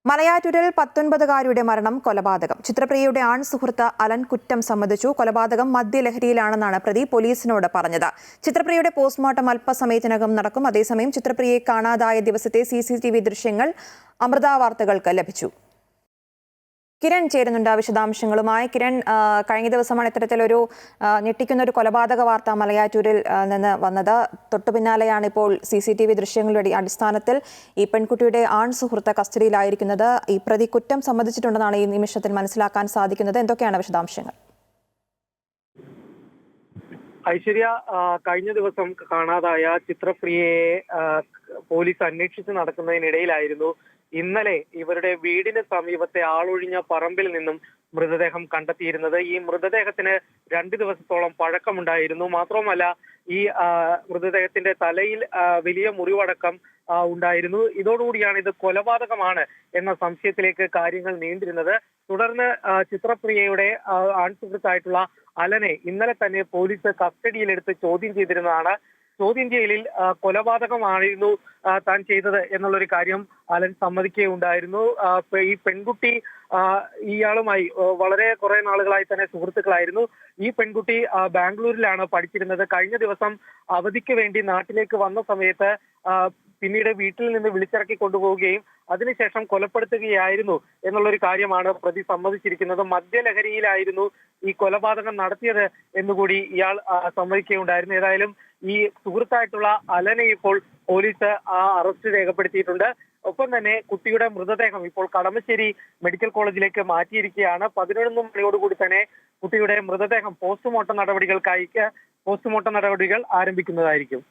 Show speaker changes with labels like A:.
A: മലയാറ്റൂരിൽ 19-കാരിയുടെ മരണം കൊലപാതകം. ചിത്രപ്രിയയുടെ ആൺ സുഹൃത്ത് അലൻ കുറ്റം സമ്മതിച്ചു. കൊലപാതകം മദ്യലഹരിയിലാണെന്നാണ് പ്രതി പോലീസിനോട് പറഞ്ഞത്. ചിത്രപ്രിയയുടെ പോസ്റ്റ്മോർട്ടം അല്പസമയത്തിനകം നടക്കും. അതേസമയം ചിത്രപ്രിയയെ കാണാതായ ദിവസത്തെ CCTV ദൃശ്യങ്ങൾ അമൃത വാർത്തകൾക്ക് ലഭിച്ചു. കിരൺ ചേരുന്നുണ്ട് വിശദാംശങ്ങളുമായി. കിരൺ, കഴിഞ്ഞ ദിവസമാണ് ഇത്തരത്തിലൊരു ഞെട്ടിക്കുന്ന ഒരു കൊലപാതക വാർത്ത മലയാറ്റൂരിൽ നിന്ന് വന്നത്. തൊട്ടു പിന്നാലെയാണ് ഇപ്പോൾ CCTV ദൃശ്യങ്ങളുടെ അടിസ്ഥാനത്തിൽ ഈ പെൺകുട്ടിയുടെ ആൺ സുഹൃത്ത് കസ്റ്റഡിയിലായിരിക്കുന്നത്. ഈ പ്രതി കുറ്റം സമ്മതിച്ചിട്ടുണ്ടെന്നാണ് ഈ നിമിഷത്തിൽ മനസ്സിലാക്കാൻ സാധിക്കുന്നത്. എന്തൊക്കെയാണ് വിശദാംശങ്ങൾ?
B: ഐശ്വര്യ, കഴിഞ്ഞ ദിവസം കാണാതായ ചിത്രപ്രിയയെ പോലീസ് അന്വേഷിച്ച് നടക്കുന്നതിനിടയിലായിരുന്നു ഇന്നലെ ഇവരുടെ വീടിന് സമീപത്തെ ആളൊഴിഞ്ഞ പറമ്പിൽ നിന്നും മൃതദേഹം കണ്ടെത്തിയിരുന്നത്. ഈ മൃതദേഹത്തിന് 2 ദിവസത്തോളം പഴക്കമുണ്ടായിരുന്നു. മാത്രവുമല്ല, ഈ മൃതദേഹത്തിന്റെ തലയിൽ വലിയ മുറിവടക്കം ഉണ്ടായിരുന്നു. ഇതോടുകൂടിയാണ് ഇത് കൊലപാതകമാണ് എന്ന സംശയത്തിലേക്ക് കാര്യങ്ങൾ നീണ്ടിരുന്നത്. തുടർന്ന് ചിത്രപ്രിയയുടെ ആൺസുഹൃത്തായിട്ടുള്ള അലനെ ഇന്നലെ തന്നെ പോലീസ് കസ്റ്റഡിയിലെടുത്ത് ചോദ്യം ചെയ്തിരുന്നതാണ്. ചോദ്യം ചെയ്യലിൽ കൊലപാതകമായിരുന്നു താൻ ചെയ്തത് എന്നുള്ളൊരു കാര്യം അലൻ സമ്മതിക്കുകയുണ്ടായിരുന്നു. ഈ പെൺകുട്ടി ഇയാളുമായി വളരെ കുറെ നാളുകളായി തന്നെ സുഹൃത്തുക്കളായിരുന്നു. ഈ പെൺകുട്ടി ബാംഗ്ലൂരിലാണ് പഠിച്ചിരുന്നത്. കഴിഞ്ഞ ദിവസം അവധിക്ക് വേണ്ടി നാട്ടിലേക്ക് വന്ന സമയത്ത് പിന്നീട് വീട്ടിൽ നിന്ന് വിളിച്ചിറക്കി കൊണ്ടുപോവുകയും അതിനുശേഷം കൊലപ്പെടുത്തുകയായിരുന്നു എന്നുള്ളൊരു കാര്യമാണ് പ്രതി സമ്മതിച്ചിരിക്കുന്നത്. മദ്യലഹരിയിലായിരുന്നു ഈ കൊലപാതകം നടത്തിയത് എന്നുകൂടി ഇയാൾ സമ്മതിക്കുകയുണ്ടായിരുന്നു. ഏതായാലും ഈ സുഹൃത്തായിട്ടുള്ള അലനെ ഇപ്പോൾ പോലീസ് അറസ്റ്റ് രേഖപ്പെടുത്തിയിട്ടുണ്ട്. ഒപ്പം തന്നെ കുട്ടിയുടെ മൃതദേഹം ഇപ്പോൾ കടമശ്ശേരി മെഡിക്കൽ കോളേജിലേക്ക് മാറ്റിയിരിക്കുകയാണ്. 11 മണിയോടുകൂടി തന്നെ കുട്ടിയുടെ മൃതദേഹം പോസ്റ്റ്മോർട്ടം നടപടികൾ ആരംഭിക്കുന്നതായിരിക്കും.